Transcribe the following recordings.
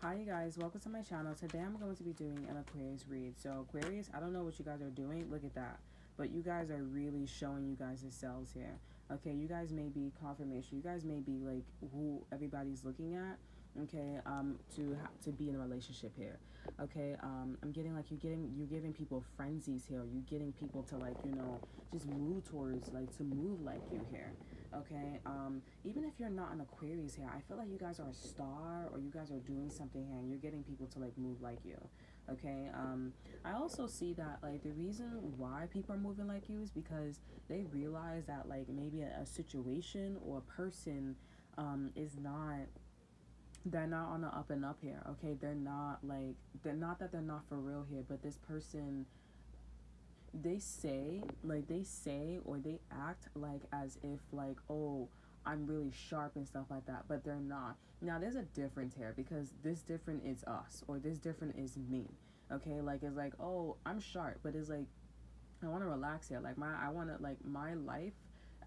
Hi you guys, welcome to my channel. Today I'm going to be doing an Aquarius read. So Aquarius, I don't know what you guys are doing, look at that. But you guys are really showing you guys yourselves here. Okay, you guys may be confirmation. You guys may be like who everybody's looking at. Okay, to be in a relationship here. Okay, I'm getting like you're giving people frenzies here. You're getting people to like, just move towards like to move like you here. Okay, even if you're not an Aquarius here, I feel like you guys are a star or you guys are doing something here and you're getting people to like move like you. Okay, I also see that like the reason why people are moving like you is because they realize that like maybe a situation or a person is not, they're not on the up and up here. Okay, they're not like, they're not that they're not for real here, but this person, they say or they act like as if like, oh, I'm really sharp and stuff like that, but they're not. Now there's a difference here because this different is us or this different is me. Okay, like it's like, oh, I'm sharp, but it's like I want to relax here. Like I want to like my life.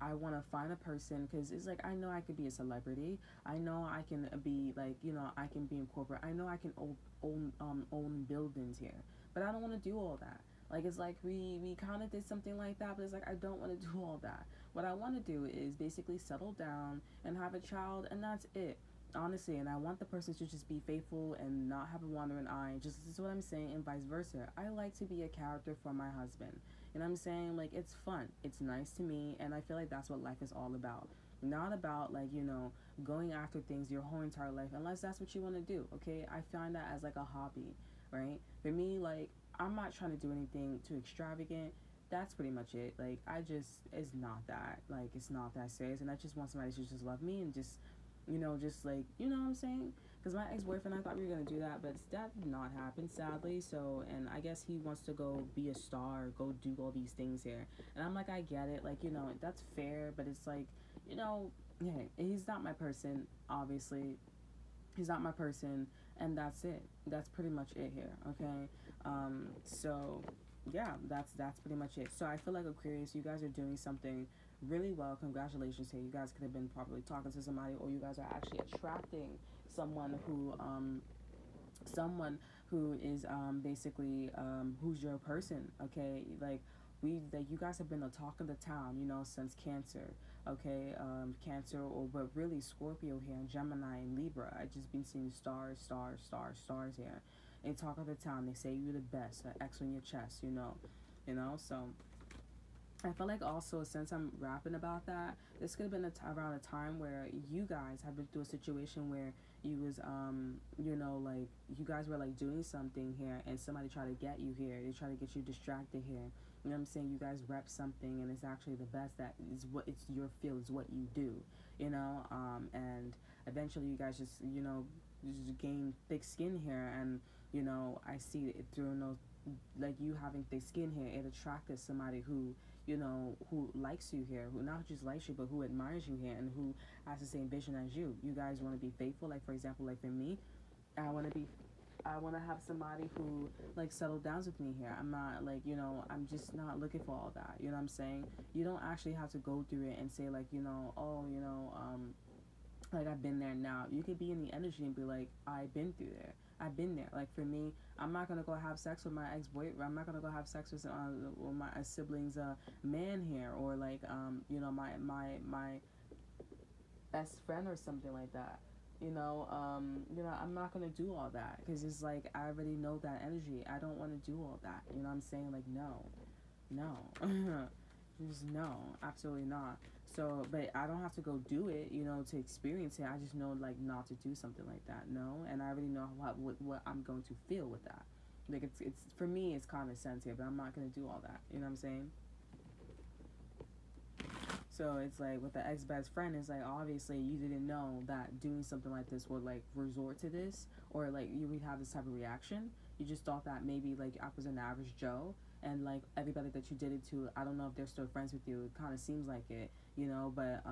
I want to find a person because it's like I know I could be a celebrity. I know I can be like, I can be in corporate. I know I can own buildings here, but I don't want to do all that. Like it's like we kind of did something like that, but it's like I don't want to do all that. What I want to do is basically settle down and have a child, and that's it, honestly. And I want the person to just be faithful and not have a wandering eye. Just this is what I'm saying, and vice versa. I like to be a character for my husband. And I'm saying, like, it's fun, it's nice to me, and I feel like that's what life is all about. Not about like, going after things your whole entire life, unless that's what you want to do. Okay, I find that as like a hobby, right? For me, like, I'm not trying to do anything too extravagant. That's pretty much it. Like, it's not that, like, it's not that serious, and I just want somebody to just love me and just, just like, what I'm saying? Because my ex-boyfriend, I thought we were going to do that, but that did not happen, sadly. So, and I guess he wants to go be a star, go do all these things here. And I'm like, I get it. Like, that's fair, but it's like, hey, he's not my person, obviously. He's not my person, and that's it. That's pretty much it here, okay? So yeah, that's pretty much it. So I feel like Aquarius, you guys are doing something really well. Congratulations here. You guys could have been probably talking to somebody, or you guys are actually attracting someone who is basically who's your person. Okay, like you guys have been the talk of the town, since Cancer. Okay, Cancer, or but really Scorpio here, and Gemini and Libra. I just been seeing stars, stars, stars, stars here. They talk of the town. They say you're the best. X on your chest. So I feel like also, since I'm rapping about that, this could have been around a time where you guys have been through a situation where you was like you guys were like doing something here and somebody tried to get you here. They try to get you distracted here. You know what I'm saying? You guys rep something and it's actually the best, that is what it's your field, is what you do. And eventually you guys just gain thick skin here, and I see it through those, like you having thick skin here, it attracted somebody who likes you here, who not just likes you, but who admires you here, and who has the same vision as you. You guys want to be faithful. Like, for example, like for me, I want to have somebody who like settled down with me here. I'm not like, I'm just not looking for all that. You know what I'm saying? You don't actually have to go through it and say like, oh, like I've been there now. You could be in the energy and be like, I've been through there. I've been there. Like for me, I'm not gonna go have sex with my ex-boyfriend. I'm not gonna go have sex with my siblings' man here, or like my best friend or something like that. I'm not gonna do all that because it's like I already know that energy. I don't want to do all that. You know what I'm saying? Like no, no. Just no, absolutely not. So, but I don't have to go do it, to experience it. I just know like not to do something like that. No, and I already know what I'm going to feel with that. Like it's for me, it's common sense here, but I'm not gonna do all that. You know what I'm saying? So it's like with the ex best friend, it's like obviously you didn't know that doing something like this would like resort to this, or like you would have this type of reaction. You just thought that maybe like I was an average Joe, and like everybody that you did it to, I don't know if they're still friends with you. It kind of seems like it, but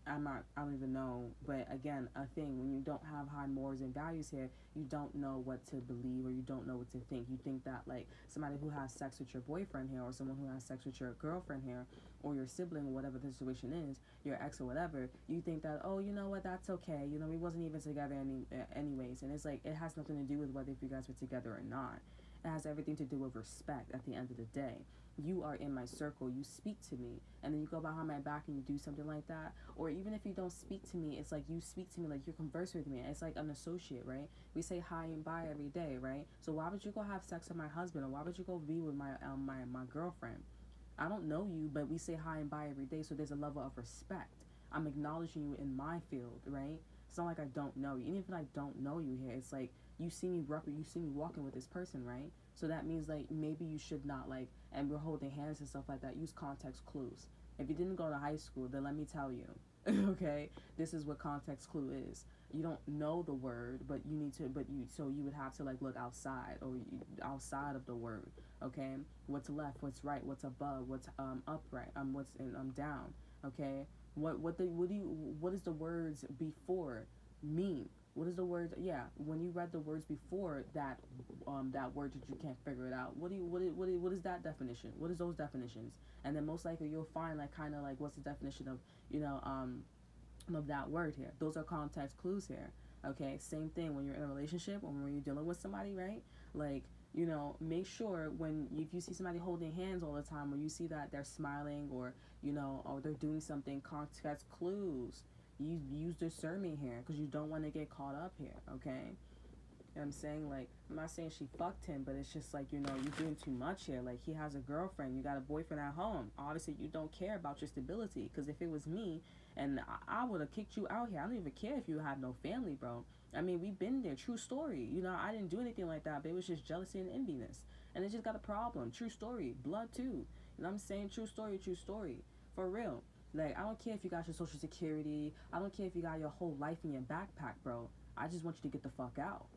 I don't even know. But again, a thing, when you don't have high morals and values here, you don't know what to believe, or you don't know what to think. You think that, like, somebody who has sex with your boyfriend here, or someone who has sex with your girlfriend here, or your sibling, or whatever the situation is, your ex or whatever, you think that, oh, you know what, that's okay. You know, we wasn't even together anyways. And it's like, it has nothing to do with whether if you guys were together or not. It has everything to do with respect at the end of the day. You are in my circle, you speak to me, and then you go behind my back and you do something like that. Or even if you don't speak to me, it's like you speak to me like you converse with me. It's like an associate, right? We say hi and bye every day, right? So why would you go have sex with my husband, or why would you go be with my girlfriend? I don't know you, but we say hi and bye every day, so there's a level of respect. I'm acknowledging you in my field, right? It's not like I don't know you. Even if I don't know you here, it's like you see me walking with this person, right? So that means, like, maybe you should not, like, and we're holding hands and stuff like that. Use context clues. If you didn't go to high school, then let me tell you, okay, this is what context clue is. You don't know the word, but you need to, so you would have to, like, look outside, or outside of the word, okay? What's left, what's right, what's above, what's upright, what's in down, okay? What is the words before mean? What is the word? Yeah, when you read the words before that word that you can't figure it out. What is that definition? What is those definitions? And then most likely you'll find, like, kind of like, what's the definition of, of that word here. Those are context clues here. Okay, same thing when you're in a relationship, or when you're dealing with somebody, right? Like, make sure if you see somebody holding hands all the time, or you see that they're smiling, or or they're doing something, context clues. You use discernment here, because you don't want to get caught up here, okay? You know what I'm saying? Like, I'm not saying she fucked him, but it's just like, you're doing too much here. Like, he has a girlfriend, you got a boyfriend at home. Obviously, you don't care about your stability, because if it was me, and I would have kicked you out here. I don't even care if you have no family, bro. I mean, we've been there. True story. I didn't do anything like that, but it was just jealousy and enviness. And it just got a problem. True story. Blood, too. You know what I'm saying? True story, true story. For real. Like, I don't care if you got your social security. I don't care if you got your whole life in your backpack, bro. I just want you to get the fuck out.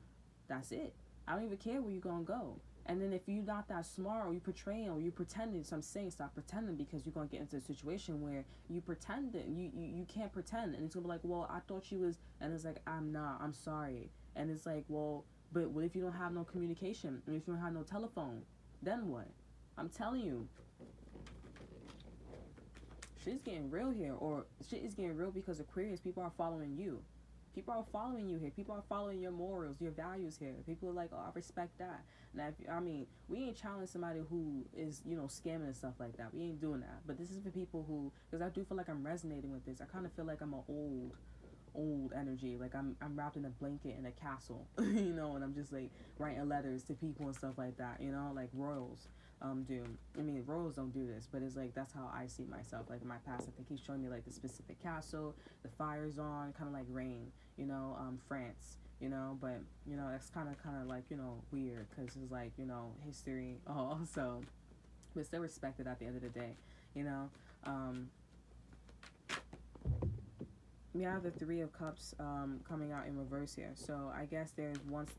That's it. I don't even care where you're gonna go. And then if you're not that smart, or you portraying, or you pretending, so I'm saying stop pretending, because you're gonna get into a situation where you pretend it. You can't pretend, and it's gonna be like, well, I thought you was, and it's like, I'm not. I'm sorry. And it's like, well, but what if you don't have no communication? And if you don't have no telephone, then what? I'm telling you, shit's getting real here, or shit is getting real, because Aquarius, people are following you. People are following you here. People are following your morals, your values here. People are like, oh, I respect that. Now, we ain't challenging somebody who is, scamming and stuff like that. We ain't doing that. But this is for people who, because I do feel like I'm resonating with this. I kind of feel like I'm an old energy. Like, I'm wrapped in a blanket in a castle, and I'm just, like, writing letters to people and stuff like that, like royals do. I mean, royals don't do this, but it's like, that's how I see myself. Like, in my past, I think he's showing me, like, the specific castle, the fire's on, kind of like rain, France, but, that's kind of like, weird, because it's like, history also, but still respected at the end of the day, we have the Three of Cups coming out in reverse here. So I guess there's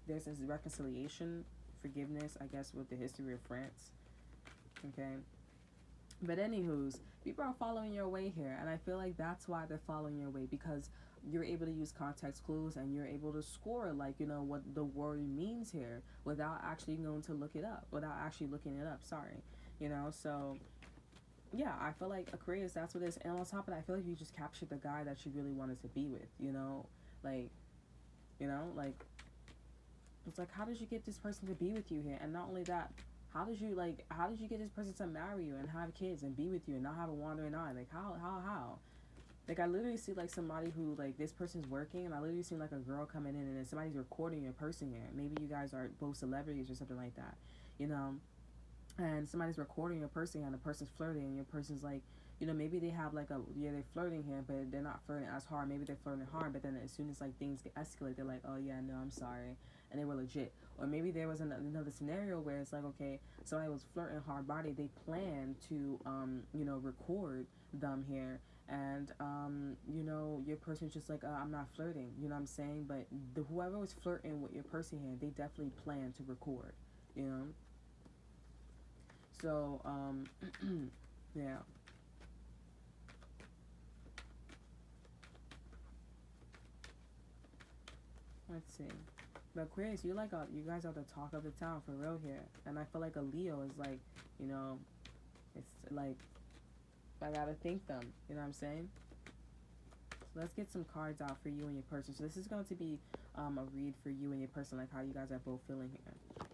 this reconciliation, forgiveness, I guess, with the history of France. Okay. But anywho's, people are following your way here, and I feel like that's why they're following your way, because you're able to use context clues, and you're able to score, like, what the word means here, without actually going to look it up, without actually looking it up, sorry. So yeah, I feel like Aquarius, that's what it is. And on top of that, I feel like you just captured the guy that you really wanted to be with, like, like, it's like, how did you get this person to be with you here? And not only that, how did you get this person to marry you and have kids and be with you and not have a wandering eye? Like, how? Like, I literally see, like, somebody who, like, this person's working, and I literally see, like, a girl coming in, and then somebody's recording your person here. Maybe you guys are both celebrities or something like that, and somebody's recording your person, and the person's flirting, and your person's like, maybe they have, like, they're flirting here, but they're not flirting as hard. Maybe they're flirting hard, but then as soon as, like, things get escalated, they're like, oh yeah, no, I'm sorry, and they were legit. Or maybe there was another scenario where it's like, okay, somebody was flirting hard body, they planned to record them here, and your person's just like, I'm not flirting, you know what I'm saying? But whoever was flirting with your person here, they definitely planned to record, So, yeah. Let's see. But Aquarius, you guys are the talk of the town for real here, and I feel like a Leo is like, you know, it's like I gotta thank them. You know what I'm saying? So let's get some cards out for you and your person. So this is going to be a read for you and your person, like how you guys are both feeling here.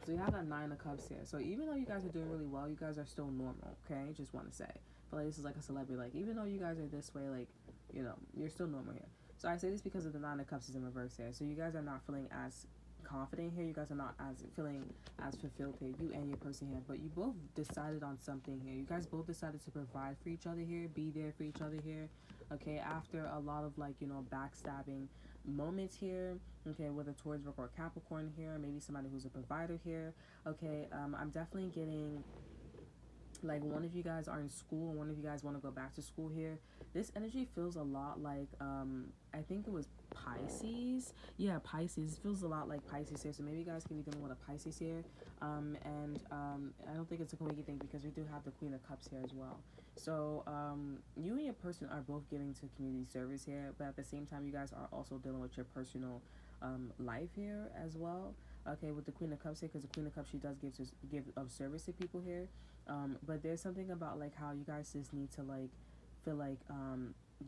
So you have that Nine of Cups here. So even though you guys are doing really well, you guys are still normal. Okay, just want to say, but like this is like a celebrity. Like even though you guys are this way, like you're still normal here. So I say this because of the Nine of Cups is in reverse here. So you guys are not feeling as confident here. You guys are not as feeling as fulfilled here. You and your person here, but you both decided on something here. You guys both decided to provide for each other here, be there for each other here. Okay, after a lot of like backstabbing moments here. Okay, whether towards Virgo or Capricorn here, maybe somebody who's a provider here. Okay, I'm definitely getting like one of you guys are in school and one of you guys want to go back to school here. This energy feels a lot like I think it was Pisces. Yeah, Pisces. It feels a lot like Pisces here. So maybe you guys can be dealing with a Pisces here. And I don't think it's a coinky thing because we do have the Queen of Cups here as well. So you and your person are both giving to community service here, but at the same time you guys are also dealing with your personal life here as well. Okay, with the Queen of Cups here, because the Queen of Cups, she does give of service to people here. But there's something about like how you guys just need to like feel like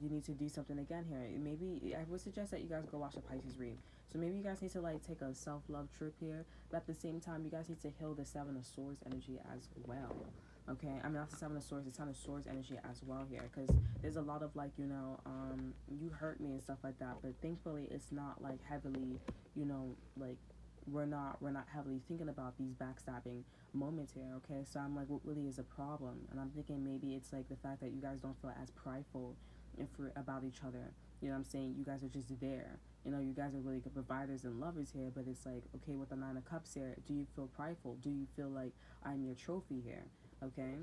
you need to do something again here. Maybe I would suggest that you guys go watch a Pisces read. So maybe you guys need to like take a self-love trip here, but at the same time you guys need to heal the Seven of Swords energy as well. Okay, I mean not the Seven of Swords, the Ten of Swords energy as well here, because there's a lot of like you hurt me and stuff like that, but thankfully it's not like heavily like we're not heavily thinking about these backstabbing moments here. Okay, so I'm like, what really is a problem? And I'm thinking maybe it's like the fact that you guys don't feel as prideful for about each other. You know what I'm saying? You guys are just there. You guys are really good providers and lovers here, but it's like, okay, with the Nine of Cups here, do you feel prideful? Do you feel like I'm your trophy here? Okay,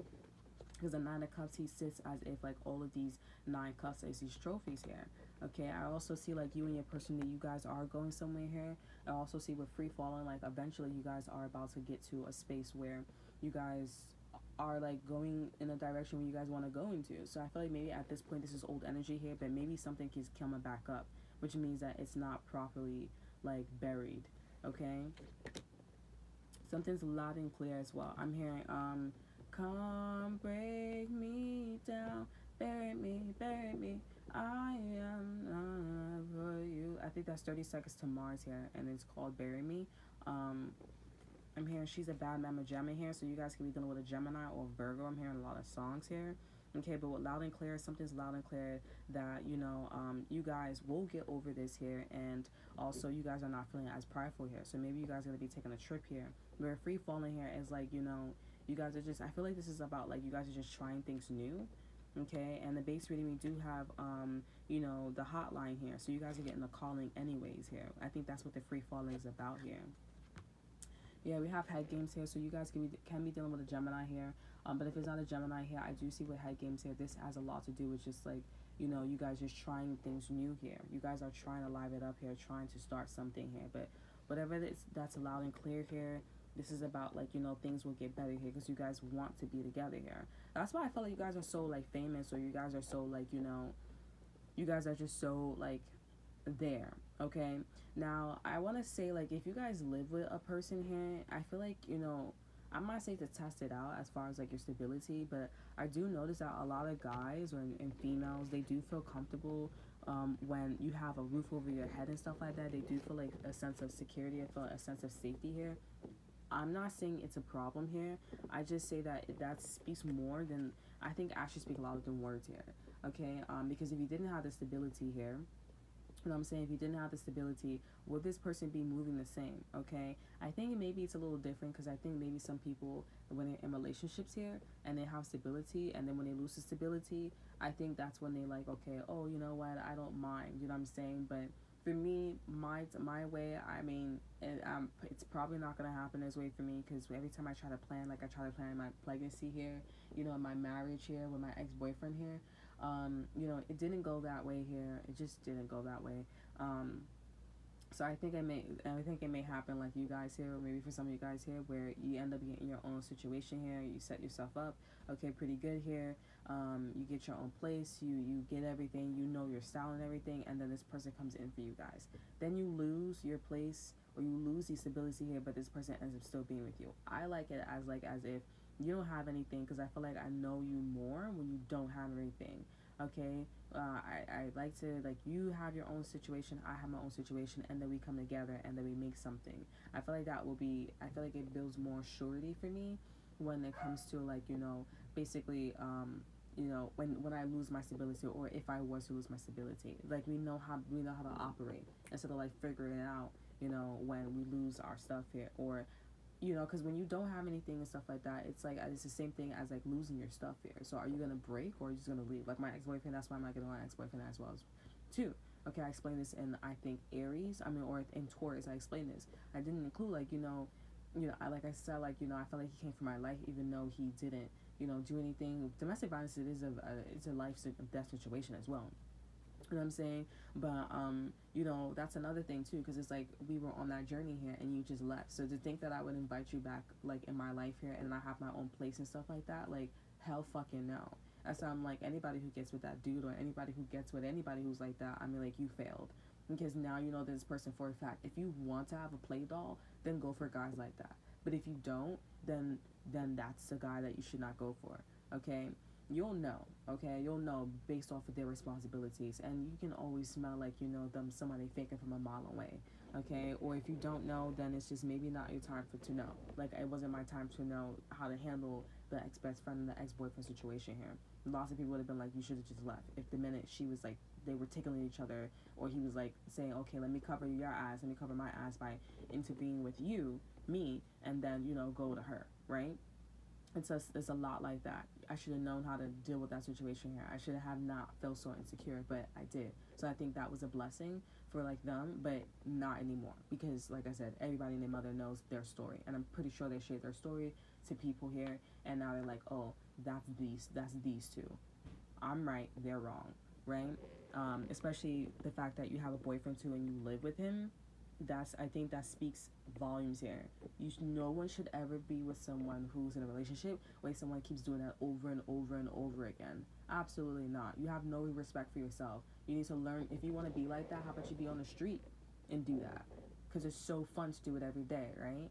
because the Nine of Cups, he sits as if like all of these nine cups is these trophies here. Okay, I also see like you and your person that you guys are going somewhere here. I also see with free falling, like eventually you guys are about to get to a space where you guys are like going in a direction where you guys want to go into. So I feel like maybe at this point this is old energy here, but maybe something is coming back up, which means that it's not properly like buried. Okay, something's loud and clear as well. I'm hearing come break me down, bury me. I am not for you. I think that's 30 Seconds to Mars here, and it's called Bury Me. I'm hearing She's a Bad Mama Gemini here, so you guys can be dealing with a Gemini or Virgo. I'm hearing a lot of songs here. Okay, but with loud and clear, something's loud and clear that, you guys will get over this here, and also you guys are not feeling as prideful here. So maybe you guys are going to be taking a trip here. Where free falling here is like, you guys are just, I feel like this is about like you guys are just trying things new. Okay, and the base reading we do have the hotline here, so you guys are getting a calling anyways here. I think that's what the free falling is about here. Yeah, we have head games here, so you guys can be dealing with a Gemini here. But if it's not a Gemini here, I do see with head games here, this has a lot to do with just like, you guys just trying things new here. You guys are trying to live it up here, trying to start something here. But whatever that's loud and clear here, this is about like, things will get better here because you guys want to be together here. That's why I feel like you guys are so like famous, or you guys are so like, you guys are just so like there. Okay, now I want to say like if you guys live with a person here, I feel like I'm not saying to test it out as far as like your stability, but I do notice that a lot of guys and females, they do feel comfortable when you have a roof over your head and stuff like that. They do feel like a sense of security. I feel a sense of safety here. I'm not saying it's a problem here. I just say that that speaks more than, I think actions speak louder than words here. Okay, because if you didn't have the stability here, you know what I'm saying? If you didn't have the stability, would this person be moving the same? Okay, I think maybe it's a little different because I think maybe some people, when they're in relationships here and they have stability, and then when they lose the stability, I think that's when they like, okay, oh, you know what? I don't mind. You know what I'm saying? But for me, my way, I mean, it's probably not gonna happen this way for me because every time I try to plan, like I try to plan my pregnancy here, my marriage here with my ex-boyfriend here, it didn't go that way here. It just didn't go that way. So I think it may happen like you guys here, or maybe for some of you guys here, where you end up getting your own situation here. You set yourself up, okay, pretty good here. You get your own place. You get everything. You know your style and everything, and then this person comes in for you guys. Then you lose your place, or you lose the stability here, but this person ends up still being with you. I like it as if you don't have anything, because I feel like I know you more when you don't have anything. Okay, I like to, like, you have your own situation, I have my own situation, and then we come together and then we make something. I feel like it builds more surety for me when it comes to, like, basically, when I lose my stability, or if I was to lose my stability, like, we know how to operate instead of, like, figuring it out, when we lose our stuff here, or because when you don't have anything and stuff like that, it's like it's the same thing as, like, losing your stuff here. So are you gonna break, or are you just gonna leave? Like my ex-boyfriend, that's why I'm not getting my ex-boyfriend as well as too. Okay, I explained this in, I think, Aries. I mean, or in Taurus, I explained this. I didn't include, like, I, like I said, like, I felt like he came from my life even though he didn't, do anything. Domestic violence, it's a life death situation as well. You know what I'm saying? But that's another thing too, because it's like we were on that journey here and you just left. So to think that I would invite you back, like, in my life here, and I have my own place and stuff like that, like, hell fucking no. That's why I'm like, anybody who gets with that dude, or anybody who gets with anybody who's like that, I mean, like, you failed. Because now you know this person for a fact. If you want to have a play doll, then go for guys like that. But if you don't, then that's the guy that you should not go for. Okay? You'll know, okay? You'll know based off of their responsibilities, and you can always smell, like, them, somebody faking from a mile away, okay? Or if you don't know, then it's just maybe not your time to know. Like, it wasn't my time to know how to handle the ex-best friend and the ex-boyfriend situation here. Lots of people would have been like, you should have just left. If the minute she was like, they were tickling each other, or he was like saying, okay, let me cover your ass, let me cover my ass by intervening with me, and then, go to her, right? It's a lot like that. I should have known how to deal with that situation here. I should have not felt so insecure, but I did. So I think that was a blessing for, like, them, but not anymore, because, like I said, everybody and their mother knows their story, and I'm pretty sure they shared their story to people here, and now they're like, oh, that's these two. I'm right, they're wrong, right? Especially the fact that you have a boyfriend too and you live with him. I think that speaks volumes here. No one should ever be with someone who's in a relationship where someone keeps doing that over and over and over again. Absolutely not. You have no respect for yourself. You need to learn. If you want to be like that, how about you be on the street and do that? Because it's so fun to do it every day, right?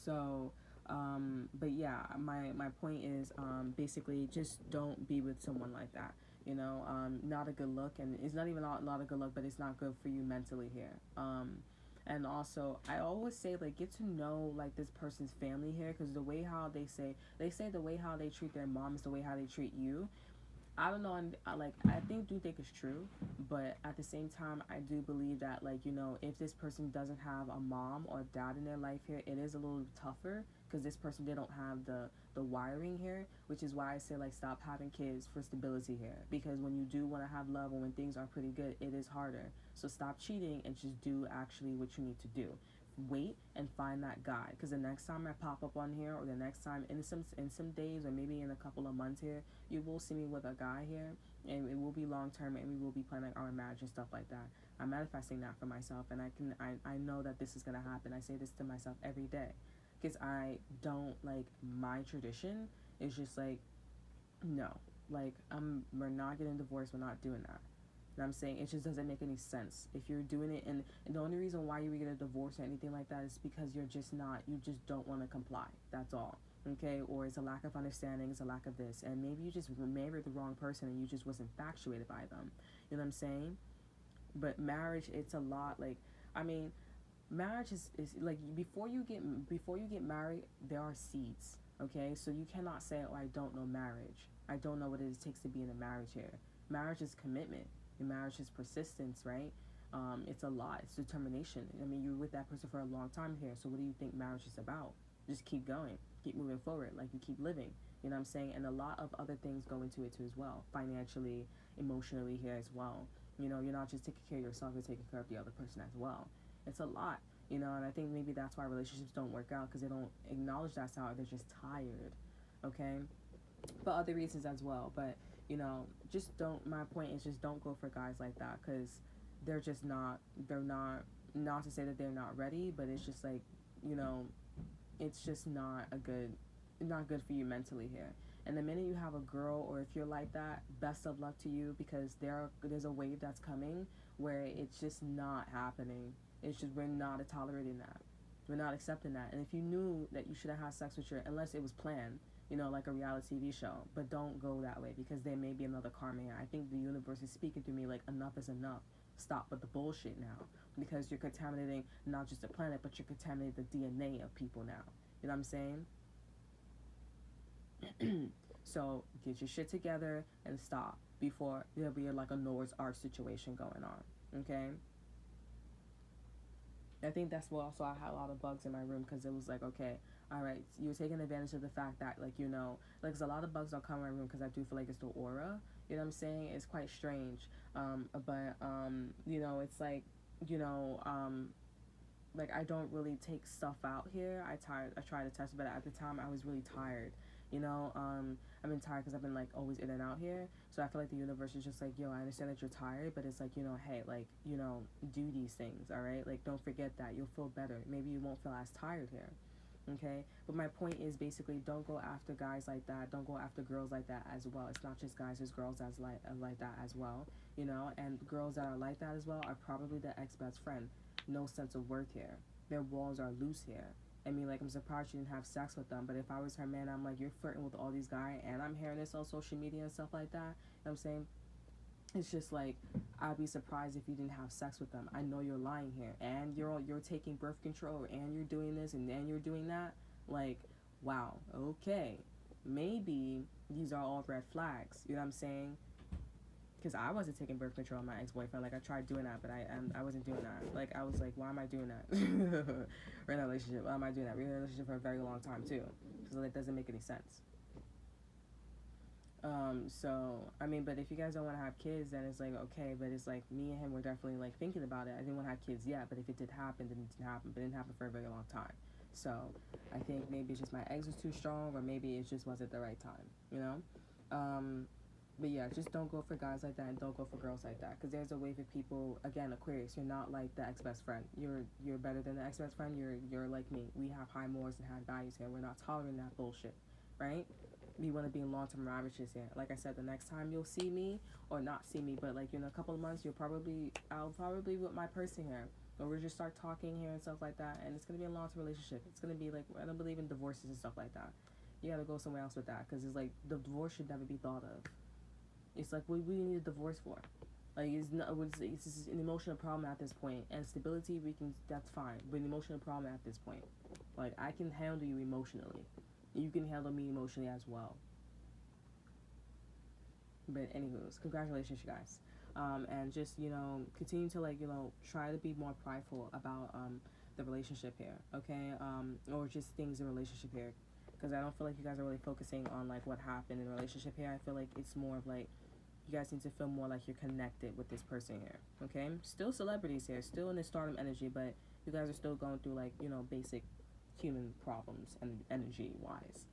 So, but yeah, my point is, basically, just don't be with someone like that. Not a good look, and it's not even not a good look, but it's not good for you mentally here. And also, I always say, like, get to know, like, this person's family here, because the way how they say the way how they treat their mom is the way how they treat you. I don't know, and I do think it's true, but at the same time, I do believe that, like, if this person doesn't have a mom or dad in their life here, it is a little tougher, because this person, they don't have the wiring here, which is why I say, like, stop having kids for stability here, because when you do want to have love, or when things are pretty good, it is harder. So stop cheating and just do actually what you need to do. Wait and find that guy, because the next time I pop up on here, or the next time in some days, or maybe in a couple of months here, you will see me with a guy here, and it will be long term, and we will be planning our marriage and stuff like that. I'm manifesting that for myself, and I know that this is gonna happen. I say this to myself every day, because I don't, like, my tradition is just like, no, like, we're not getting divorced, we're not doing that. And I'm saying it just doesn't make any sense if you're doing it, and the only reason why you would get a divorce or anything like that is because you just don't want to comply. That's all. Okay, or it's a lack of understanding, it's a lack of this, and maybe you just married the wrong person and you just was infatuated by them. You know what I'm saying? But marriage, it's a lot. Like, I mean, marriage is like, before you get married, there are seeds. Okay, so you cannot say, oh, I don't know marriage, I don't know what it takes to be in a marriage here. Marriage is commitment, and marriage is persistence, right? It's a lot, it's determination. I mean, you're with that person for a long time here, so what do you think marriage is about? Just keep going, keep moving forward, like, you keep living. You know what I'm saying? And a lot of other things go into it too as well, financially, emotionally here as well. You're not just taking care of yourself, you're taking care of the other person as well. It's a lot, and I think maybe that's why relationships don't work out, because they don't acknowledge that side, they're just tired, okay? For other reasons as well, but, just don't, my point is, just don't go for guys like that, because they're just not, not to say that they're not ready, but it's just like, you know, it's just not good for you mentally here. And the minute you have a girl, or if you're like that, best of luck to you, because there's a wave that's coming where it's just not happening. It's just, we're not tolerating that. We're not accepting that. And if you knew that you should have had sex with your, unless it was planned, you know, like a reality TV show, but don't go that way, because there may be another karma here. I think the universe is speaking to me like, enough is enough. Stop with the bullshit now, because you're contaminating not just the planet, but you're contaminating the DNA of people now. You know what I'm saying? So get your shit together and stop before there'll be like a Noah's Ark situation going on. Okay. I think that's what also I had a lot of bugs in my room, because it was like, okay, all right, you're taking advantage of the fact that, like, you know, like, 'cause a lot of bugs don't come in my room, because I do feel like it's the aura. You know what I'm saying? It's quite strange. You know, it's like, you know, like, I don't really take stuff out here. I try to test it, but at the time I was really tired. You know, I've been tired because I've been like always in and out here. So I feel like the universe is just like, yo, I understand that you're tired, but it's like, you know, hey, like, you know, do these things, all right? Like, don't forget that. You'll feel better. Maybe you won't feel as tired here. Okay, but my point is basically, don't go after guys like that. Don't go after girls like that as well. It's not just guys, there's girls as like that as well. You know, and girls that are like that as well are probably the ex best friend. No sense of worth here. Their walls are loose here. I mean, like, I'm surprised she didn't have sex with them. But if I was her man, I'm like, you're flirting with all these guys, and I'm hearing this on social media and stuff like that. You know what I'm saying? It's just like, I'd be surprised if you didn't have sex with them. I know you're lying here, and you're taking birth control, and you're doing this, and then you're doing that. Like, wow, okay, maybe these are all red flags. You know what I'm saying? Because I wasn't taking birth control on my ex-boyfriend. Like, I tried doing that, but I wasn't doing that. Like, I was like, why am I doing that? We're in a relationship. Why am I doing that? We're in a relationship for a very long time too, so that doesn't make any sense. So I mean, but if you guys don't want to have kids, then it's like, okay, but it's like, me and him were definitely like thinking about it. I didn't want to have kids yet, but if it did happen, then it didn't happen. But it didn't happen for a very long time. So I think maybe it's just my eggs was too strong, or maybe it just wasn't the right time. You know. Um, but yeah, just don't go for guys like that, and don't go for girls like that, because there's a wave of people. Again, Aquarius, you're not like the ex best friend. You're better than the ex best friend. You're like me. We have high morals and high values here. We're not tolerating that bullshit, right? We want to be in long-term marriages here. Like I said, the next time you'll see me, or not see me, but like in a couple of months, I'll probably with my person here, or we'll just start talking here and stuff like that, and it's gonna be a long-term relationship. It's gonna be like, I don't believe in divorces and stuff like that. You gotta go somewhere else with that, because it's like, the divorce should never be thought of. It's like, what do we need a divorce for? Like, it's just an emotional problem at this point, and stability, that's fine, but an emotional problem at this point. Like, I can handle you emotionally, you can handle me emotionally as well. But anywho's, congratulations, you guys. And just, you know, continue to, like, you know, try to be more prideful about the relationship here, okay? Or just things in relationship here, because I don't feel like you guys are really focusing on like what happened in the relationship here. I feel like it's more of like, you guys need to feel more like you're connected with this person here, okay? Still celebrities here, still in the stardom energy, but you guys are still going through, like, you know, basic human problems and energy wise.